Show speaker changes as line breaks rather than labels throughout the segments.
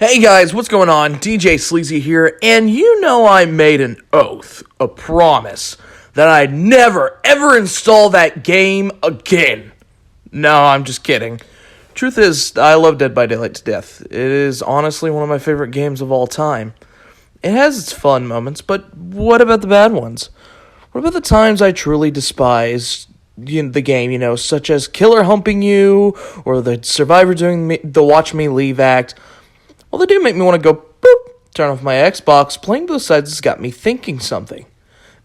Hey guys, what's going on? DJ Sleazy here, and you know I made an oath, a promise, that I'd never ever install that game again. No, I'm just kidding. Truth is, I love Dead by Daylight to death. It is honestly one of my favorite games of all time. It has its fun moments, but what about the bad ones? What about the times I truly despise the game, such as killer humping you, or the survivor doing the watch me leave act? Well, they do make me want to go, boop, turn off my Xbox. Playing both sides has got me thinking something.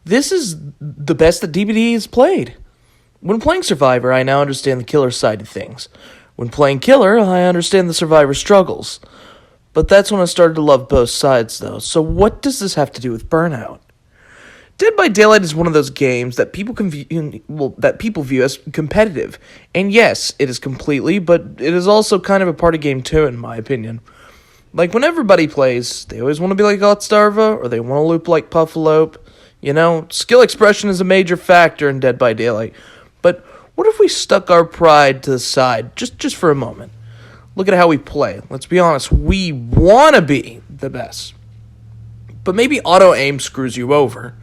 This is the best that DBD has played. When playing Survivor, I now understand the killer side of things. When playing Killer, I understand the Survivor struggles. But that's when I started to love both sides, though. So what does this have to do with Burnout? Dead by Daylight is one of those games that people view as competitive. And yes, it is completely, but it is also kind of a party game too, in my opinion. Like, when everybody plays, they always want to be like Gotstarva, or they want to loop like Puffalope. Skill expression is a major factor in Dead by Daylight. But what if we stuck our pride to the side, just for a moment? Look at how we play. Let's be honest, we want to be the best. But maybe auto-aim screws you over.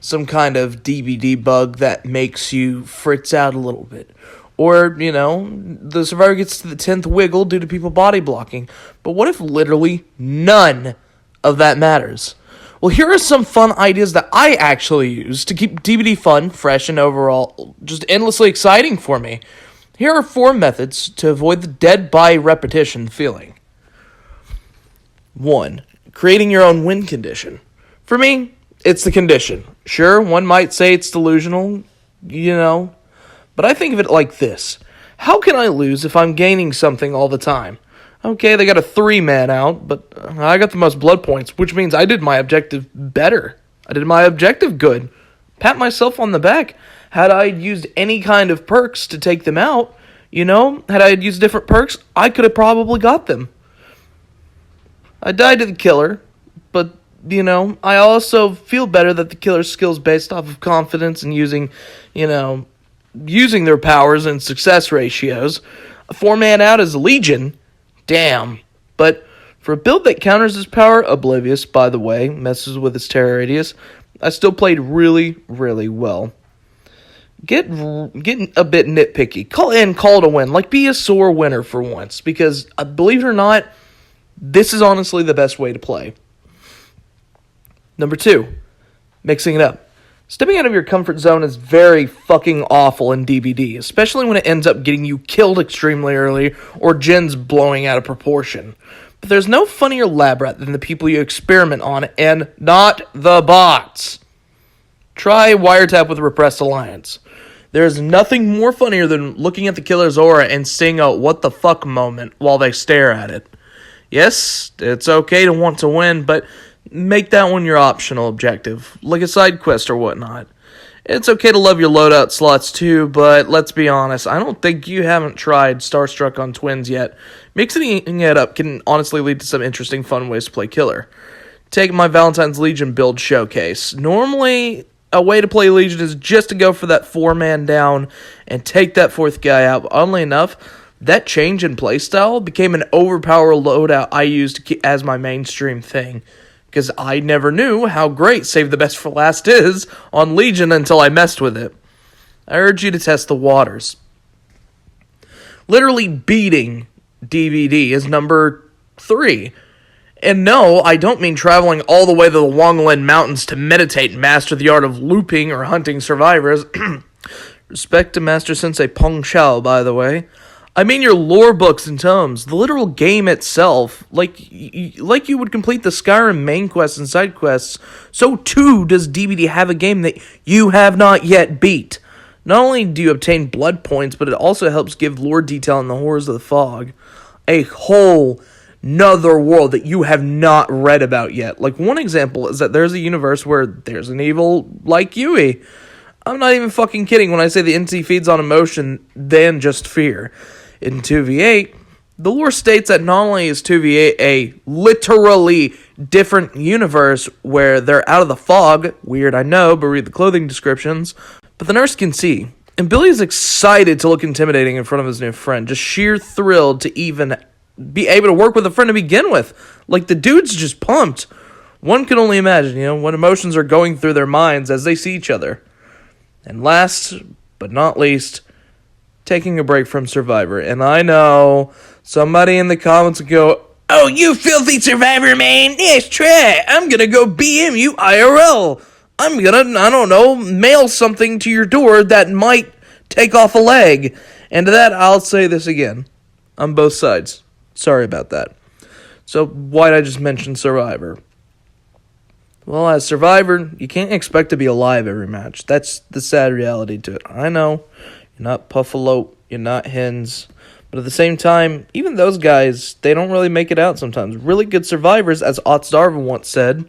Some kind of DVD bug that makes you fritz out a little bit. Or, the survivor gets to the 10th wiggle due to people body blocking. But what if literally none of that matters? Well, here are some fun ideas that I actually use to keep DVD fun, fresh, and overall just endlessly exciting for me. Here are 4 methods to avoid the dead by repetition feeling. 1. Creating your own win condition. For me, it's the condition. Sure, one might say it's delusional, but I think of it like this. How can I lose if I'm gaining something all the time? Okay, they got a 3-man out, but I got the most blood points, which means I did my objective better. I did my objective good. Pat myself on the back. Had I used any kind of perks to take them out, had I used different perks, I could have probably got them. I died to the killer, but, I also feel better that the killer's skills based off of confidence and using their powers and success ratios. A 4-man out is Legion. Damn. But for a build that counters his power, Oblivious, by the way, messes with his terror radius, I still played really, really well. Getting a bit nitpicky. Call it a win. Like, be a sore winner for once. Because, believe it or not, this is honestly the best way to play. Number 2. Mixing it up. Stepping out of your comfort zone is very fucking awful in DBD, especially when it ends up getting you killed extremely early or gens blowing out of proportion. But there's no funnier lab rat than the people you experiment on, and not the bots. Try Wiretap with Repressed Alliance. There's nothing more funnier than looking at the killer's aura and seeing a what the fuck moment while they stare at it. Yes, it's okay to want to win, but make that one your optional objective, like a side quest or whatnot. It's okay to love your loadout slots too, but let's be honest, I don't think you haven't tried Starstruck on Twins yet. Mixing it up can honestly lead to some interesting fun ways to play killer. Take my Valentine's Legion build showcase. Normally, a way to play Legion is just to go for that 4-man down and take that 4th guy out. Oddly enough, that change in playstyle became an overpower loadout I used as my mainstream thing. Because I never knew how great Save the Best for Last is on Legion until I messed with it. I urge you to test the waters. Literally beating DVD is number 3. And no, I don't mean traveling all the way to the Longland Mountains to meditate and master the art of looping or hunting survivors. Respect to Master Sensei Peng Shao, by the way. I mean your lore books and tomes, the literal game itself. Like you would complete the Skyrim main quests and side quests, so too does DBD have a game that you have not yet beat. Not only do you obtain blood points, but it also helps give lore detail in the Horrors of the Fog. A whole nother world that you have not read about yet. Like, one example is that there's a universe where there's an evil like Yui. I'm not even fucking kidding when I say the NC feeds on emotion than just fear. In 2v8, the lore states that not only is 2v8 a literally different universe where they're out of the fog, weird I know, but read the clothing descriptions, but the nurse can see. And Billy is excited to look intimidating in front of his new friend, just sheer thrilled to even be able to work with a friend to begin with. Like, the dude's just pumped. One can only imagine, what emotions are going through their minds as they see each other. And last but not least, taking a break from Survivor. And I know somebody in the comments will go, "Oh, you filthy Survivor, man. Nice try. I'm going to go BM you IRL. I'm going to, I don't know, mail something to your door that might take off a leg." And to that, I'll say this again. On both sides. Sorry about that. So, why'd I just mention Survivor? Well, as Survivor, you can't expect to be alive every match. That's the sad reality to it. I know, you're not Puffalo, you're not Hens, but at the same time, even those guys, they don't really make it out sometimes. Really good survivors, as Otts Darvin once said,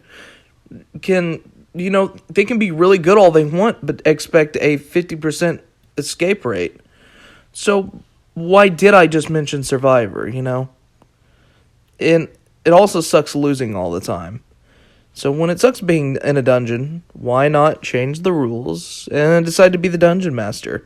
can, they can be really good all they want, but expect a 50% escape rate. So, why did I just mention Survivor, And it also sucks losing all the time. So when it sucks being in a dungeon, why not change the rules and decide to be the dungeon master?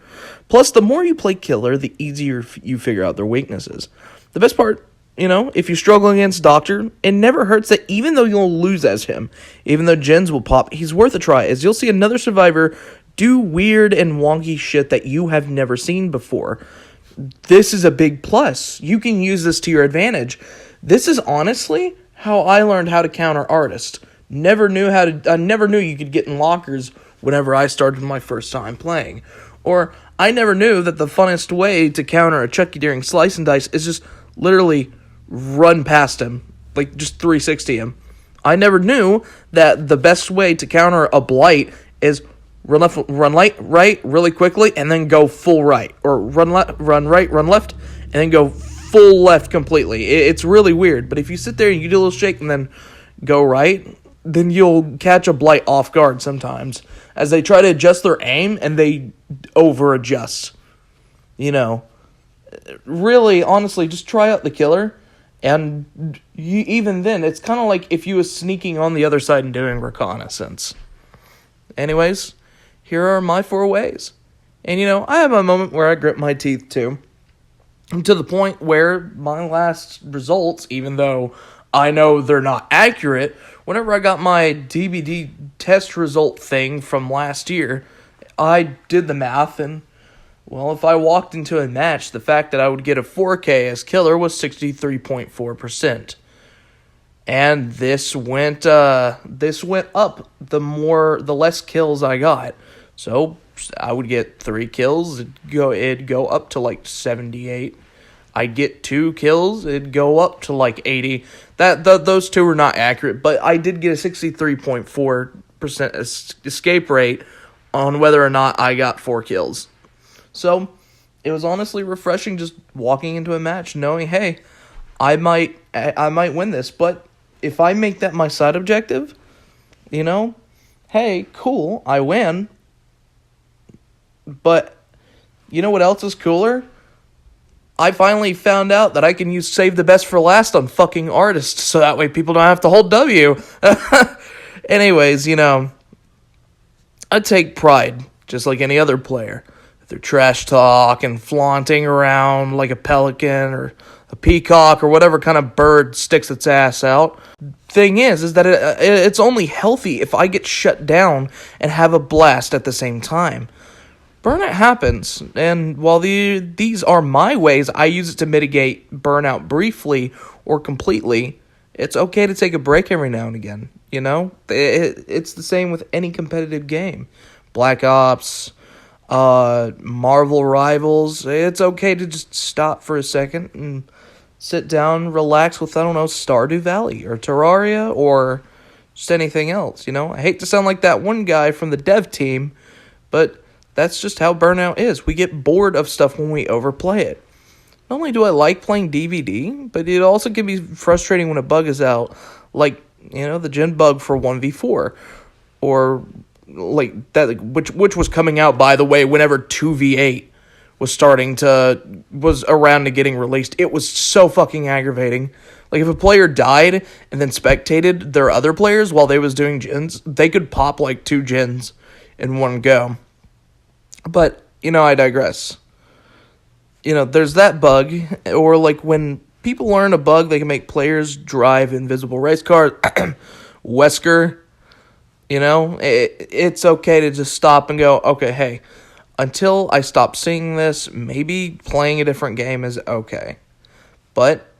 Plus, the more you play killer, the easier you figure out their weaknesses. The best part, if you struggle against Doctor, it never hurts that even though you'll lose as him, even though gens will pop, he's worth a try, as you'll see another survivor do weird and wonky shit that you have never seen before. This is a big plus. You can use this to your advantage. This is honestly how I learned how to counter artists. I never knew you could get in lockers whenever I started my first time playing. Or I never knew that the funnest way to counter a Chucky during Slice and Dice is just literally run past him. Like, just 360 him. I never knew that the best way to counter a Blight is run right really quickly, and then go full right. Or run right, run left, and then go full left completely. It's really weird. But if you sit there and you do a little shake and then go right, then you'll catch a Blight off guard sometimes, as they try to adjust their aim and they over-adjust. Really, honestly, just try out the killer, and even then, it's kind of like if you was sneaking on the other side and doing reconnaissance. Anyways, here are my 4 ways. And, I have a moment where I grip my teeth, too. To the point where my last results, even though I know they're not accurate, whenever I got my DVD test result thing from last year, I did the math, and, well, if I walked into a match, the fact that I would get a 4K as killer was 63.4%. And this went up the less kills I got. So I would get 3 kills, it'd go up to like 78. I'd get 2 kills, it'd go up to like 80. Those 2 were not accurate, but I did get a 63.4% escape rate on whether or not I got 4 kills. So it was honestly refreshing just walking into a match knowing, hey, I might win this, but if I make that my side objective, hey, cool, I win. But you know what else is cooler? I finally found out that I can use save the best for last on fucking artists, so that way people don't have to hold W. Anyways, I take pride, just like any other player. If they're trash talk and flaunting around like a pelican or a peacock or whatever kind of bird sticks its ass out. Thing is that it's only healthy if I get shut down and have a blast at the same time. Burnout happens, and while these are my ways, I use it to mitigate burnout briefly or completely. It's okay to take a break every now and again, It's the same with any competitive game. Black Ops, Marvel Rivals, it's okay to just stop for a second and sit down, relax with, Stardew Valley or Terraria or just anything else, I hate to sound like that one guy from the dev team, but that's just how Burnout is. We get bored of stuff when we overplay it. Not only do I like playing DVD, but it also can be frustrating when a bug is out, like, the gen bug for 1v4, or like that, which was coming out, by the way, whenever 2v8 was around to getting released. It was so fucking aggravating. Like, if a player died and then spectated their other players while they was doing gens, they could pop like 2 gens in one go. But, I digress. There's that bug, or like when people learn a bug, they can make players drive invisible race cars. Wesker, it's okay to just stop and go, okay, hey, until I stop seeing this, maybe playing a different game is okay. But,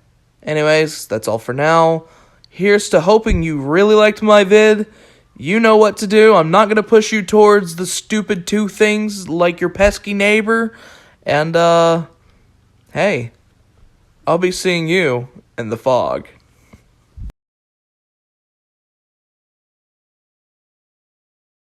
anyways, that's all for now. Here's to hoping you really liked my vid. You know what to do. I'm not going to push you towards the stupid two things like your pesky neighbor. And, hey, I'll be seeing you in the fog.